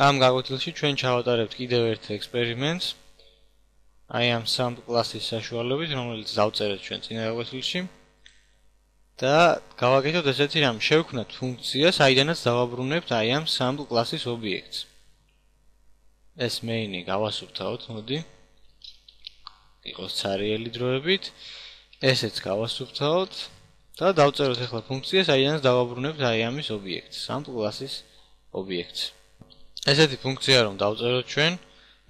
ამ გაკვეთილში ჩვენ ჩავატარებთ კიდევ ერთ ექსპერიმენტს. აი ამ sample class-ის საშუალებით, რომელიც დავწერეთ ჩვენ წინა გაკვეთილში. და გავაკეთოთ ესეთი რამ, შევქმნათ ფუნქცია, საიდანაც დავაბრუნებთ აი ამ sample class-ის ობიექტს. ეს main-ი გავასუფთავოთ, მოდი. იყოს ცარიელი დროებით. ესეც გავასუფთავოთ და დავწეროთ ახლა ფუნქცია, საიდანაც დავაბრუნებთ აი ამის ობიექტს, sample class-ის ობიექტს. ესეთი ფუნქცია რომ დავწეროთ ჩვენ,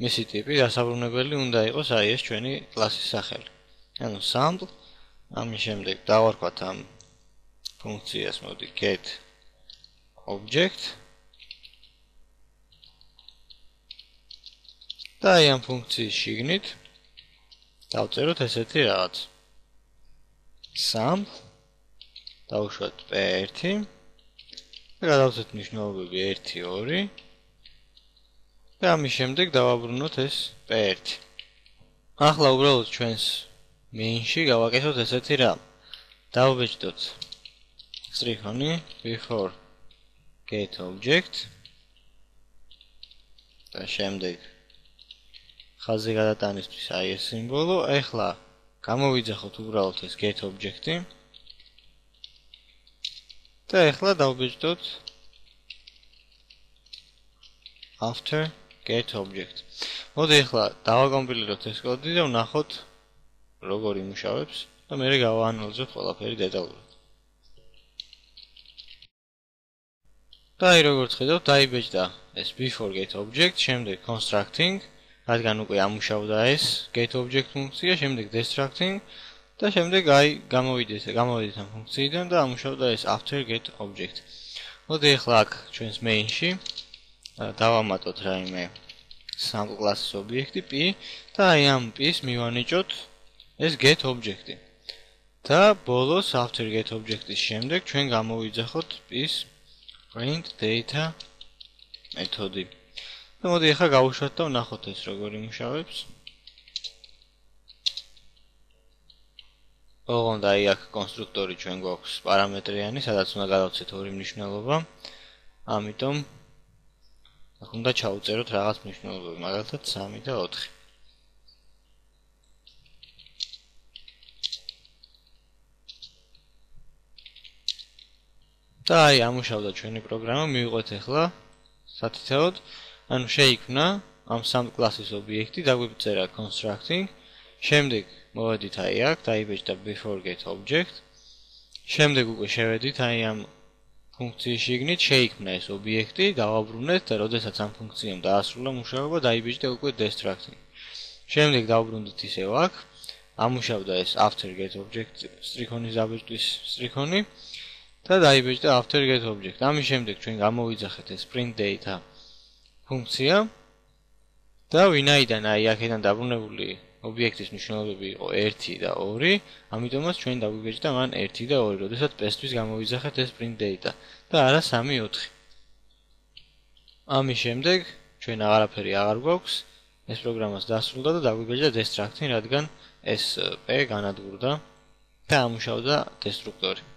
მისი ტიპი დასაბრუნებელი უნდა იყოს აი ეს ჩვენი კლასის სახელი. ანუ sample, ამის შემდეგ დავარქვათ ამ ფუნქციას, მოდი get object და აი ამ ფუნქციის შიგნით დავწეროთ ესეთი რაღაც. sample დავუშვათ p1 და გადავცეთ მნიშვნელობები 1, 2 და ამის შემდეგ დავაბრუნოთ ეს p1. ახლა უბრალოდ ჩვენს main-ში გავაკეთოთ ესეთი რამ. დავბეჭდოთ სტრიქონი before get object და შემდეგ ხაზზე გადატანისთვის აი ეს სიმბოლო. ახლა გამოვიძახოთ უბრალოდ ეს get object-ი და ახლა დავბეჭდოთ after get object. მოდი ახლა დავაკომპილიროთ ეს კოდი და ვნახოთ როგორ იმუშავებს და მერე გავაანალიზოთ ყველაფერი დეტალურად. და აი როგორც ხედავთ, დაიბეჭდა ეს before get object, შემდეგ constructing, რადგან უკვე ამუშავდა ეს get object ფუნქცია, შემდეგ destructing და შემდეგ აი გამოვიდეთ ამ ფუნქციიდან და ამუშავდა ეს after get object. მოდი ახლა აქ ჩვენს main-ში დავამატოთ რაიმე sample class-ის ობიექტი p და აი ამ p-ს მივანიჭოთ ეს get object-ი. და ბოლოს after get object-ის შემდეგ ჩვენ გამოვიძახოთ p-ს print data მეთოდი. და მოდი ახლა გავუშვათ და ვნახოთ ეს როგორ იმუშავებს. ოღონდ აი აქ კონსტრუქტორი ჩვენ გვაქვს პარამეტრიანი, სადაც უნდა გადავცეთ ორი მნიშვნელობა. ამიტომ აქ უნდა ჩავწეროთ რაღაც მნიშვნელობები, მაგალითად 3 და 4. და აი ამუშავდა ჩვენი პროგრამა, მივიყვეთ ახლა სათითაოდ, ანუ შეიქმნა ამ sample class-ის ობიექტი, დაგვიწერა constructing, შემდეგ მოვედით აი აქ, დაიბეჭდა before get object, შემდეგ უკვე შევედით აი ამ ფუნქციის შიგნით, შეიქმნა ეს ობიექტი, დავაბრუნეთ და როდესაც ამ ფუნქციამ დაასრულა მუშაობა, დაიბეჭდა უკვე destructing. შემდეგ დავბრუნდით ისევ აქ, ამუშავდა ეს after get object სტრიქონის დაბეჭდვის სტრიქონი და დაიბეჭდა after get object. ამის შემდეგ ჩვენ გამოვიძახეთ ეს print data ფუნქცია და ვინაიდან აი აქედან დაბრუნებული ობიექტის მნიშვნელობები იყო 1 და 2, ამიტომაც ჩვენ დაგვიბეჭდა მან 1 და 2, როდესაც p-თვის გამოვიძახეთ ეს print data და არა 3, 4. ამის შემდეგ ჩვენ აღარაფერი აღარ გვაქვს, ეს პროგრამაც დასრულდა და დაგვიბეჭდა destructing, რადგან ეს p განადგურდა და ამუშავდა დესტრუქტორი.